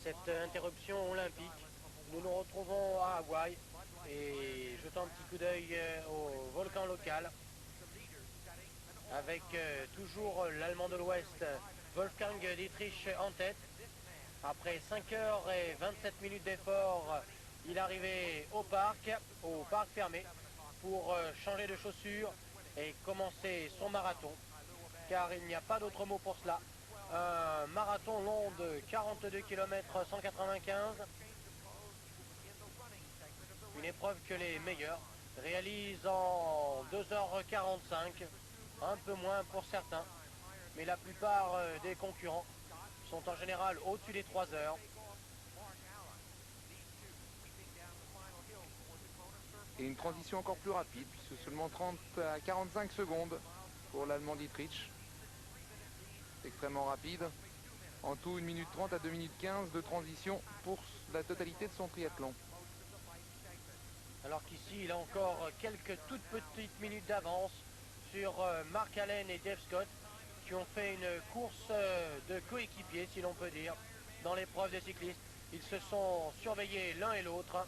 cette interruption olympique. Nous nous retrouvons à Hawaï et jetant un petit coup d'œil au volcan local avec toujours l'Allemand de l'Ouest, Wolfgang Dietrich en tête. Après 5 heures et 27 minutes d'effort, il est arrivé au parc fermé, pour changer de chaussures et commencer son marathon, car il n'y a pas d'autre mot pour cela. Un marathon long de 42 km 195, une épreuve que les meilleurs réalisent en 2h45, un peu moins pour certains, mais la plupart des concurrents sont en général au-dessus des 3 heures. Et une transition encore plus rapide, puisque seulement 30 à 45 secondes pour l'Allemand Dietrich. C'est extrêmement rapide. En tout, 1 minute 30 à 2 minutes 15 de transition pour la totalité de son triathlon. Alors qu'ici, il a encore quelques toutes petites minutes d'avance sur Mark Allen et Dave Scott, qui ont fait une course de coéquipiers, si l'on peut dire, dans l'épreuve des cyclistes. Ils se sont surveillés l'un et l'autre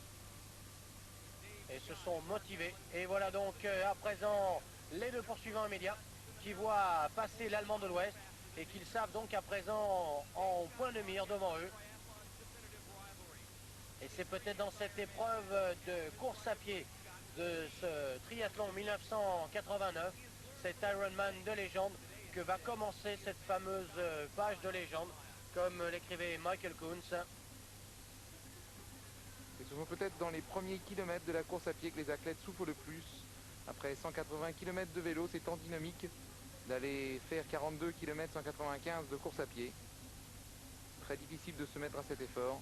et se sont motivés. Et voilà donc à présent les deux poursuivants immédiats qui voient passer l'Allemand de l'Ouest et qu'ils savent donc à présent en point de mire devant eux. Et c'est peut-être dans cette épreuve de course à pied de ce triathlon 1989, cet Ironman de légende, que va commencer cette fameuse page de légende, comme l'écrivait Michael Kuntz. Et ce sont peut-être dans les premiers kilomètres de la course à pied que les athlètes souffrent le plus. Après 180 km de vélo, c'est en dynamique d'aller faire 42 km 195 de course à pied. Très difficile de se mettre à cet effort.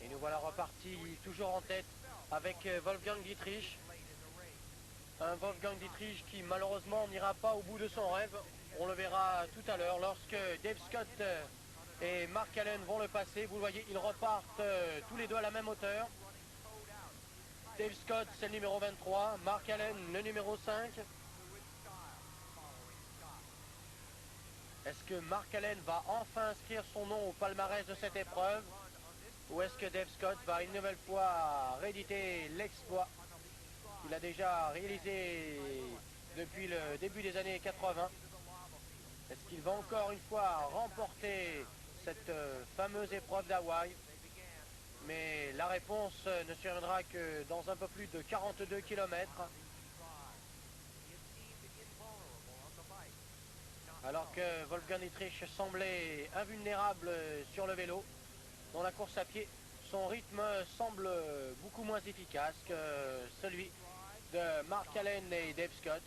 Et nous voilà repartis toujours en tête avec Wolfgang Dietrich. Un Wolfgang Dietrich qui malheureusement n'ira pas au bout de son rêve. On le verra tout à l'heure lorsque Dave Scott et Mark Allen vont le passer. Vous le voyez, ils repartent tous les deux à la même hauteur. Dave Scott, c'est le numéro 23. Mark Allen, le numéro 5. Est-ce que Mark Allen va enfin inscrire son nom au palmarès de cette épreuve? Ou est-ce que Dave Scott va une nouvelle fois rééditer l'exploit qu'il a déjà réalisé depuis le début des années 80? Est-ce qu'il va encore une fois remporter cette fameuse épreuve d'Hawaï? Mais la réponse ne surviendra que dans un peu plus de 42 km. Alors que Wolfgang Dietrich semblait invulnérable sur le vélo, dans la course à pied, son rythme semble beaucoup moins efficace que celui de Mark Allen et Dave Scott.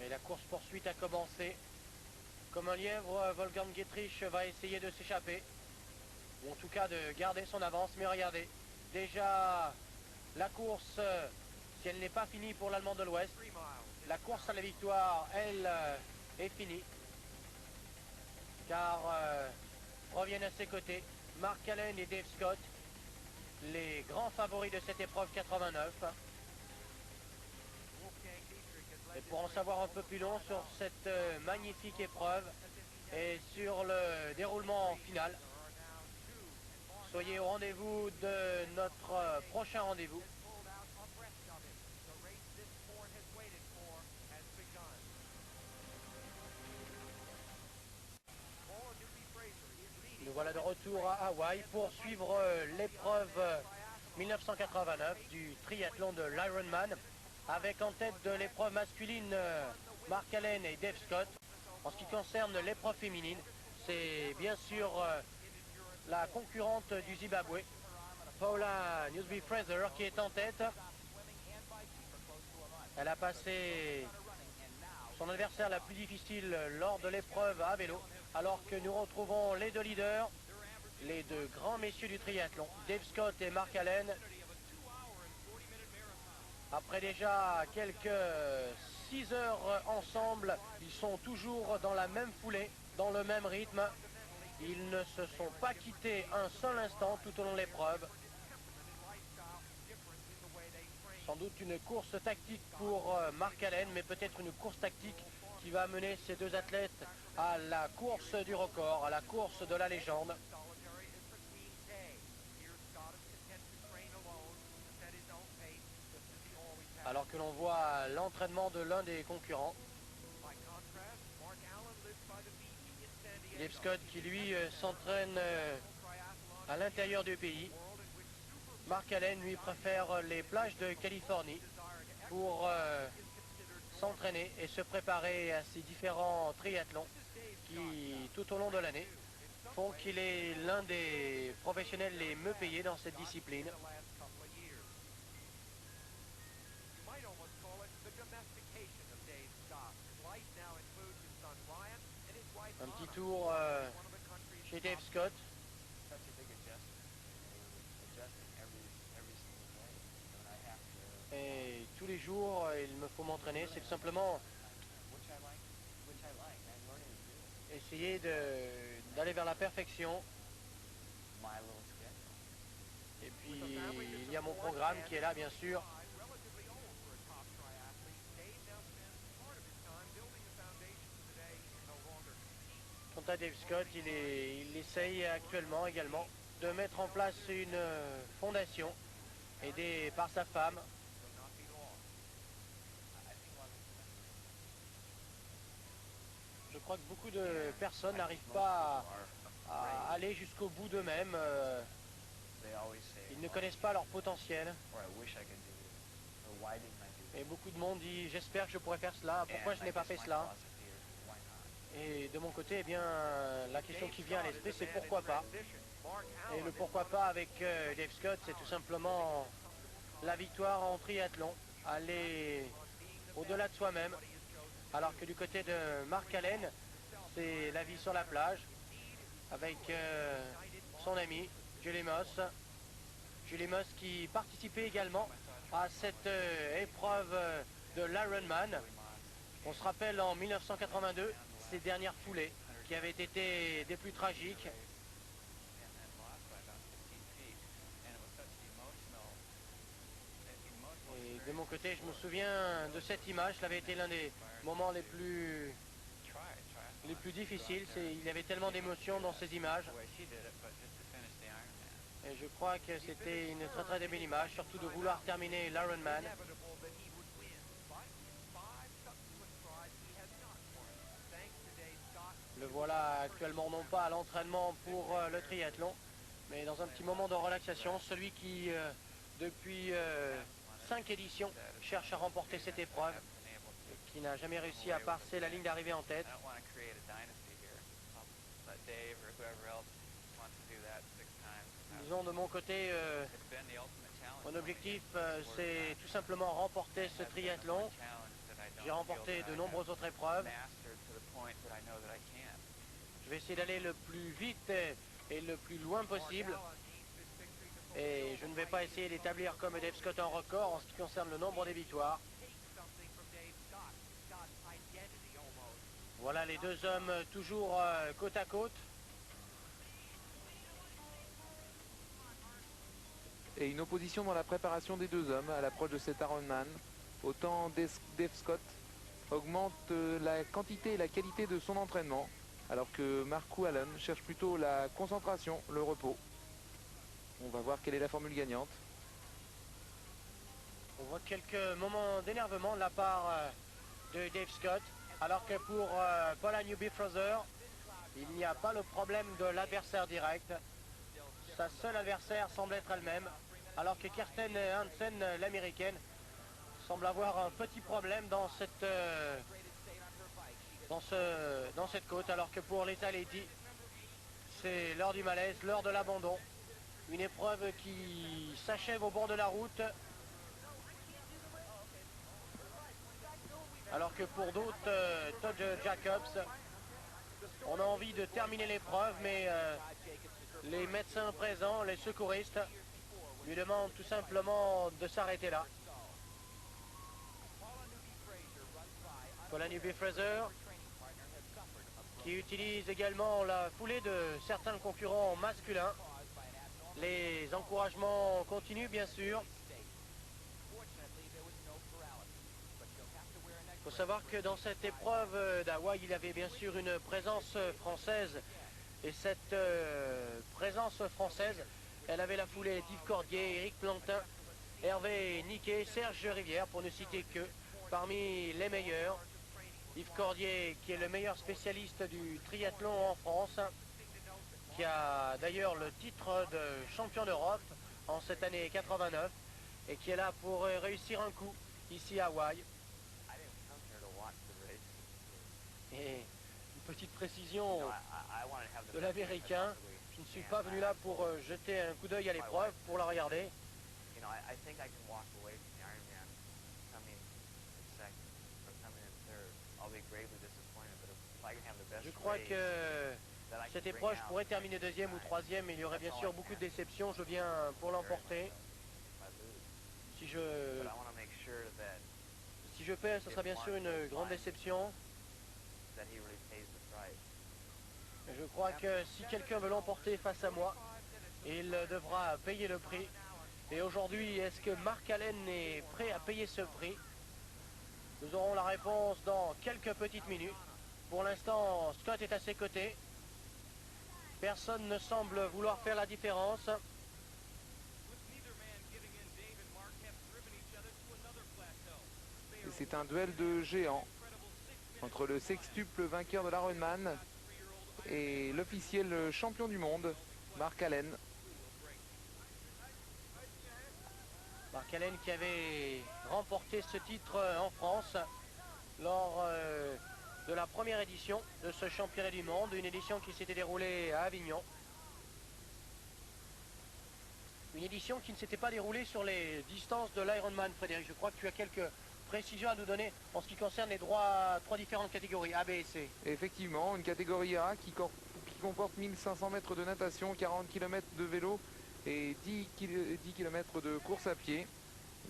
Et la course poursuite a commencé. Comme un lièvre, Wolfgang Dietrich va essayer de s'échapper, ou en tout cas de garder son avance. Mais regardez, déjà la course, si elle n'est pas finie pour l'Allemand de l'Ouest, la course à la victoire, elle, est finie. Car reviennent à ses côtés Mark Allen et Dave Scott, les grands favoris de cette épreuve 89. Et pour en savoir un peu plus long sur cette magnifique épreuve et sur le déroulement final, soyez au rendez-vous de notre prochain rendez-vous. Nous voilà de retour à Hawaï pour suivre l'épreuve 1989 du triathlon de l'Ironman, avec en tête de l'épreuve masculine Mark Allen et Dave Scott. En ce qui concerne l'épreuve féminine, c'est bien sûr la concurrente du Zimbabwe, Paula Newsby-Fraser, qui est en tête. Elle a passé son adversaire la plus difficile lors de l'épreuve à vélo, alors que nous retrouvons les deux leaders, les deux grands messieurs du triathlon, Dave Scott et Mark Allen. Après déjà quelques 6 heures ensemble, ils sont toujours dans la même foulée, dans le même rythme. Ils ne se sont pas quittés un seul instant tout au long de l'épreuve. Sans doute une course tactique pour Mark Allen, mais peut-être une course tactique qui va amener ces deux athlètes à la course du record, à la course de la légende. Alors que l'on voit l'entraînement de l'un des concurrents. Dave Scott qui lui s'entraîne à l'intérieur du pays. Mark Allen lui préfère les plages de Californie pour s'entraîner et se préparer à ces différents triathlons qui tout au long de l'année font qu'il est l'un des professionnels les mieux payés dans cette discipline. Un petit tour chez Dave Scott. Et tous les jours, il me faut m'entraîner. C'est tout simplement essayer d'aller vers la perfection. Et puis, il y a mon programme qui est là, bien sûr. Quant à Dave Scott, il essaye actuellement également de mettre en place une fondation aidé par sa femme. Je crois que beaucoup de personnes n'arrivent pas à aller jusqu'au bout d'eux-mêmes. Ils ne connaissent pas leur potentiel. Et beaucoup de monde dit, j'espère que je pourrais faire cela, pourquoi je n'ai pas fait cela? Et de mon côté, eh bien, la question qui vient à l'esprit, c'est pourquoi pas. Et le pourquoi pas avec Dave Scott, c'est tout simplement la victoire en triathlon, aller au-delà de soi-même. Alors que du côté de Mark Allen, c'est la vie sur la plage, avec son ami Julie Moss. Julie Moss qui participait également à cette épreuve de l'Ironman. On se rappelle en 1982, ces dernières foulées qui avaient été des plus tragiques. Et de mon côté, je me souviens de cette image, ça avait été l'un des moments les plus difficiles. Il y avait tellement d'émotions dans ces images. Et je crois que c'était une très très belle image, surtout de vouloir terminer l'Ironman. Le voilà actuellement non pas à l'entraînement pour le triathlon, mais dans un petit moment de relaxation. Celui qui, depuis 5 éditions, cherche à remporter cette épreuve, et qui n'a jamais réussi à passer la ligne d'arrivée en tête. Disons de mon côté, mon objectif c'est tout simplement remporter ce triathlon. J'ai remporté de nombreuses autres épreuves. Je vais essayer d'aller le plus vite et le plus loin possible. Et je ne vais pas essayer d'établir comme Dave Scott un record en ce qui concerne le nombre des victoires. Voilà les deux hommes toujours côte à côte. Et une opposition dans la préparation des deux hommes à l'approche de cet Ironman. Autant Dave Scott augmente la quantité et la qualité de son entraînement, alors que Mark Allen cherche plutôt la concentration, le repos. On va voir quelle est la formule gagnante. On voit quelques moments d'énervement de la part de Dave Scott, alors que pour Paula Newby-Fraser, il n'y a pas le problème de l'adversaire direct. Sa seule adversaire semble être elle-même, alors que Kirsten Hansen, l'américaine, semble avoir un petit problème dans cette côte, alors que pour l'État Lady, c'est l'heure du malaise, l'heure de l'abandon. Une épreuve qui s'achève au bord de la route, alors que pour d'autres, Todd Jacobs, on a envie de terminer l'épreuve, mais les médecins présents, les secouristes, lui demandent tout simplement de s'arrêter là. Paula Newby-Fraser, qui utilise également la foulée de certains concurrents masculins. Les encouragements continuent bien sûr. Il faut savoir que dans cette épreuve d'Hawaï, il y avait bien sûr une présence française. Et cette présence française, elle avait la foulée d'Yves Cordier, Éric Plantin, Hervé Niquet, Serge Rivière, pour ne citer que parmi les meilleurs. Yves Cordier, qui est le meilleur spécialiste du triathlon en France, qui a d'ailleurs le titre de champion d'Europe en cette année 89, et qui est là pour réussir un coup ici à Hawaï. Et une petite précision de l'américain, je ne suis pas venu là pour jeter un coup d'œil à l'épreuve, pour la regarder. Je crois que cette épreuve, je pourrais terminer deuxième ou troisième, mais il y aurait bien sûr beaucoup de déceptions. Je viens pour l'emporter. Si je perds, ce sera bien sûr une grande déception. Je crois que si quelqu'un veut l'emporter face à moi, il devra payer le prix. Et aujourd'hui, est-ce que Mark Allen est prêt à payer ce prix? Nous aurons la réponse dans quelques petites minutes. Pour l'instant, Scott est à ses côtés. Personne ne semble vouloir faire la différence. C'est un duel de géants entre le sextuple vainqueur de l'Ironman et l'officiel champion du monde, Mark Allen. Mark Allen qui avait remporté ce titre en France lors de la première édition de ce championnat du monde, une édition qui s'était déroulée à Avignon. Une édition qui ne s'était pas déroulée sur les distances de l'Ironman, Frédéric. Je crois que tu as quelques précisions à nous donner en ce qui concerne les trois différentes catégories, A, B et C. Effectivement, une catégorie A qui comporte 1500 mètres de natation, 40 km de vélo et 10 km de course à pied.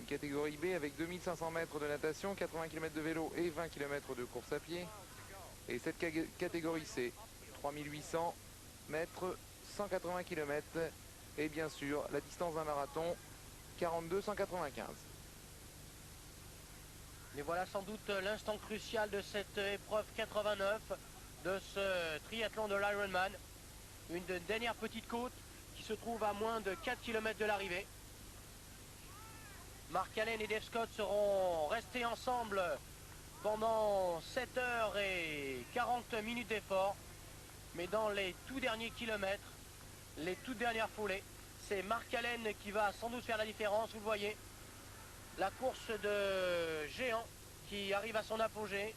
Une catégorie B avec 2500 mètres de natation, 80 km de vélo et 20 km de course à pied. Et cette catégorie C, 3800 mètres, 180 km et bien sûr la distance d'un marathon, 42,195. Mais voilà sans doute l'instant crucial de cette épreuve 89 de ce triathlon de l'Ironman. Une dernière petite côte qui se trouve à moins de 4 km de l'arrivée. Mark Allen et Dave Scott seront restés ensemble pendant 7 heures et 40 minutes d'effort. Mais dans les tout derniers kilomètres, les toutes dernières foulées, c'est Mark Allen qui va sans doute faire la différence, vous le voyez. La course de géant qui arrive à son apogée.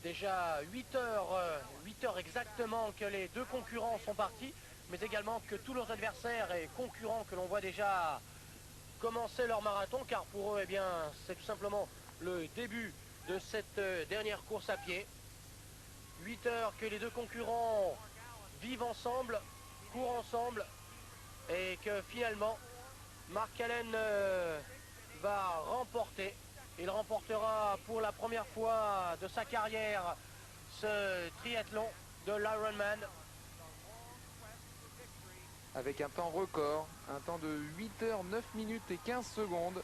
Déjà 8 heures exactement que les deux concurrents sont partis, mais également que tous leurs adversaires et concurrents que l'on voit déjà commencer leur marathon, car pour eux, eh bien, c'est tout simplement le début de cette dernière course à pied. 8 heures que les deux concurrents vivent ensemble, courent ensemble, et que finalement, Mark Allen va remporter. Il remportera pour la première fois de sa carrière ce triathlon de l'Ironman. Avec un temps record, un temps de 8 heures 9 minutes et 15 secondes.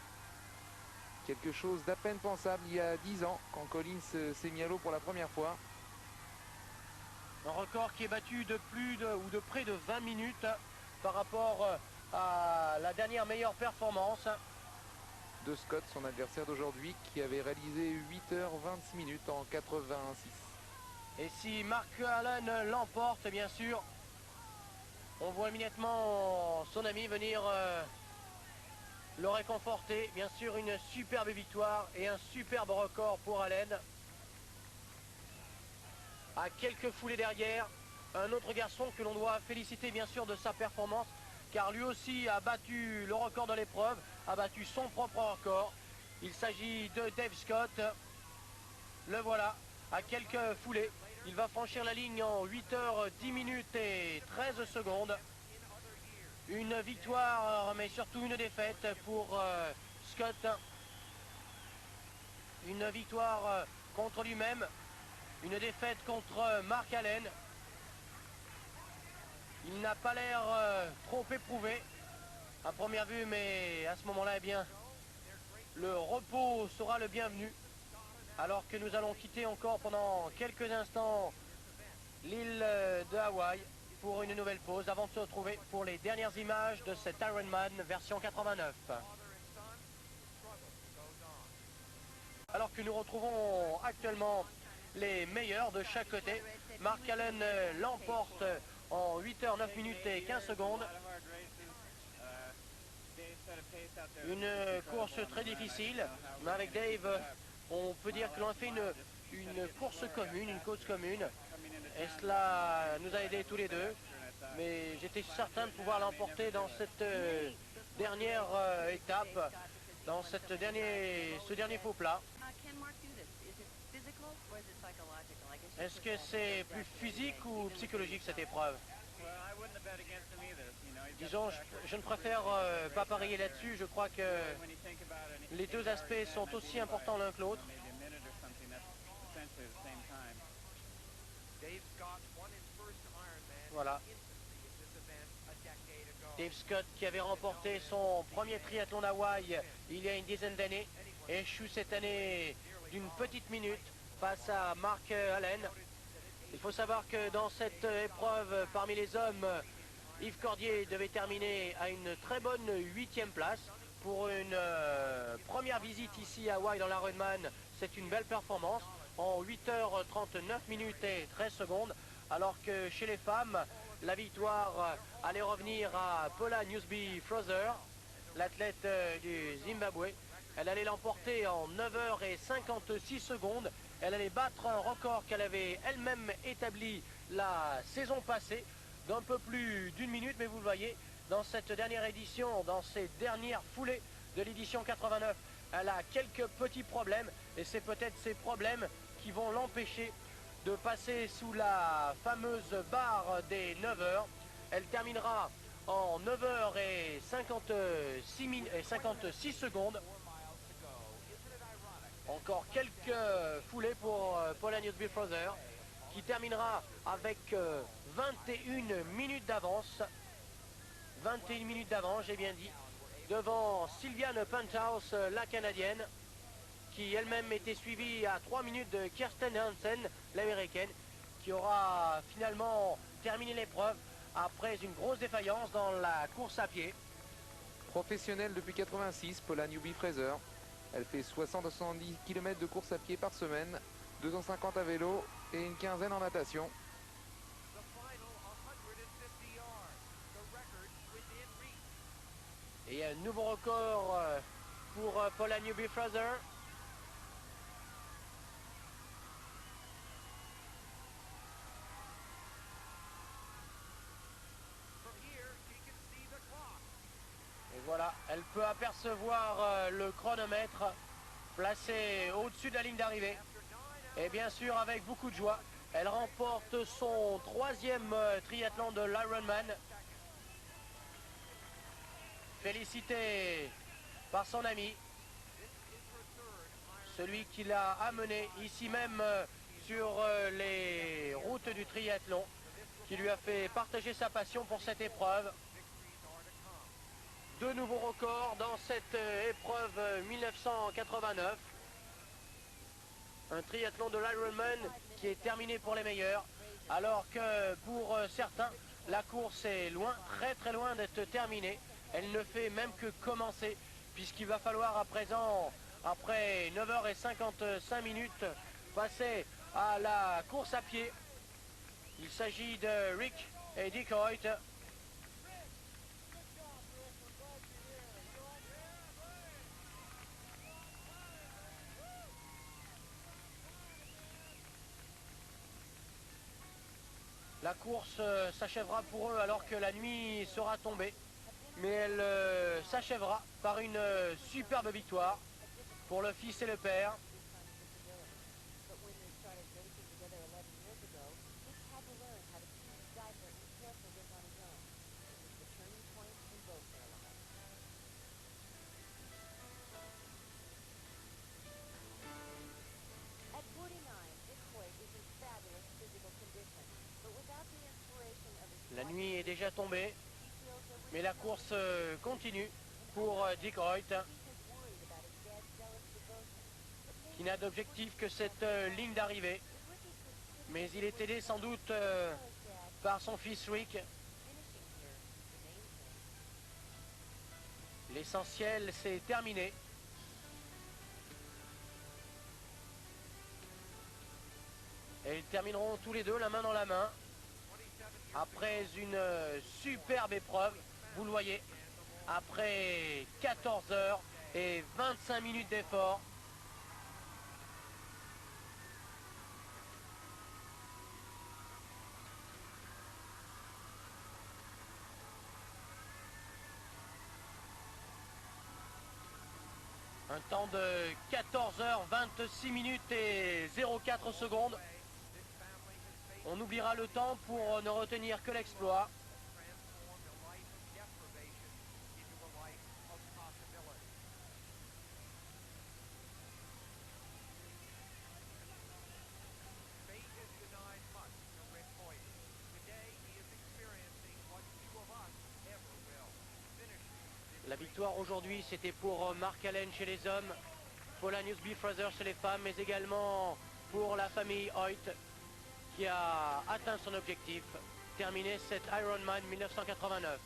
Quelque chose d'à peine pensable il y a 10 ans, quand Collins s'est mis à l'eau pour la première fois. Un record qui est battu de de près de 20 minutes par rapport à la dernière meilleure performance de Scott, son adversaire d'aujourd'hui, qui avait réalisé 8 heures 26 minutes en 86. Et si Mark Allen l'emporte, bien sûr, on voit immédiatement son ami venir le réconforter. Bien sûr, une superbe victoire et un superbe record pour Allen. À quelques foulées derrière, un autre garçon que l'on doit féliciter bien sûr de sa performance, car lui aussi a battu le record de l'épreuve, a battu son propre record. Il s'agit de Dave Scott. Le voilà, à quelques foulées Il va franchir la ligne en 8 heures 10 minutes et 13 secondes. Une victoire, mais surtout une défaite pour Scott. Une victoire contre lui-même. Une défaite contre Mark Allen. Il n'a pas l'air trop éprouvé à première vue, mais à ce moment-là, eh bien, le repos sera le bienvenu. Alors que nous allons quitter encore pendant quelques instants l'île de Hawaï pour une nouvelle pause avant de se retrouver pour les dernières images de cet Ironman version 89. Alors que nous retrouvons actuellement les meilleurs de chaque côté, Mark Allen l'emporte en 8 heures 9 minutes et 15 secondes. Une course très difficile, mais avec Dave, on peut dire que l'on a fait une course commune, une course commune. Et cela nous a aidés tous les deux. Mais j'étais certain de pouvoir l'emporter dans cette dernière étape, dans ce dernier faux plat. Est-ce que c'est plus physique ou psychologique cette épreuve? Disons, je ne préfère pas parier là-dessus. Je crois que les deux aspects sont aussi importants l'un que l'autre. Voilà. Dave Scott, qui avait remporté son premier triathlon d'Hawaï il y a une dizaine d'années, échoue cette année d'une petite minute face à Mark Allen. Il faut savoir que dans cette épreuve, parmi les hommes, Yves Cordier devait terminer à une très bonne 8e place. Pour une première visite ici à Hawaï dans l'Ironman, c'est une belle performance en 8 heures 39 minutes et 13 secondes. Alors que chez les femmes, la victoire allait revenir à Paula Newsby-Fraser, l'athlète du Zimbabwe. Elle allait l'emporter en 9 heures et 56 secondes. Elle allait battre un record qu'elle avait elle-même établi la saison passée d'un peu plus d'une minute. Mais vous le voyez, dans cette dernière édition, dans ces dernières foulées de l'édition 89, elle a quelques petits problèmes. Et c'est peut-être ces problèmes qui vont l'empêcher de passer sous la fameuse barre des 9 heures. Elle terminera en 9 heures et 56 secondes. Encore quelques foulées pour Paula Newsby-Fraser, qui terminera avec 21 minutes d'avance. 21 minutes d'avance, j'ai bien dit, devant Sylviane Penthouse, la Canadienne, qui elle-même était suivie à 3 minutes de Kirsten Hansen, l'Américaine, qui aura finalement terminé l'épreuve après une grosse défaillance dans la course à pied. Professionnelle depuis 86, Paula Newby-Fraser. Elle fait 60 à 70 km de course à pied par semaine, 250 à vélo et une quinzaine en natation. Et un nouveau record pour Paula Newby-Fraser. Et voilà, elle peut apercevoir le chronomètre placé au-dessus de la ligne d'arrivée. Et bien sûr, avec beaucoup de joie, elle remporte son 3e triathlon de l'Ironman. Félicité par son ami, celui qui l'a amené ici même sur les routes du triathlon, qui lui a fait partager sa passion pour cette épreuve. Deux nouveaux records dans cette épreuve 1989. Un triathlon de l'Ironman qui est terminé pour les meilleurs, alors que pour certains, la course est loin, très très loin d'être terminée. Elle ne fait même que commencer, puisqu'il va falloir à présent, après 9 heures et 55 minutes, passer à la course à pied. Il s'agit de Rick et Dick Hoyt. La course s'achèvera pour eux alors que la nuit sera tombée. Mais elle s'achèvera par une superbe victoire pour le fils et le père. déjà tombé. Mais la course continue pour Dick Reuth, qui n'a d'objectif que cette ligne d'arrivée. Mais il est aidé sans doute par son fils Rick. L'essentiel, c'est terminé. Et ils termineront tous les deux la main dans la main. Après une superbe épreuve, vous le voyez, après 14 heures et 25 minutes d'effort. Un temps de 14 heures 26 minutes et 04 secondes. On oubliera le temps pour ne retenir que l'exploit. La victoire aujourd'hui, c'était pour Mark Allen chez les hommes, Paula Newsby-Fraser chez les femmes, mais également pour la famille Hoyt, qui a atteint son objectif, terminer cet Ironman 1989.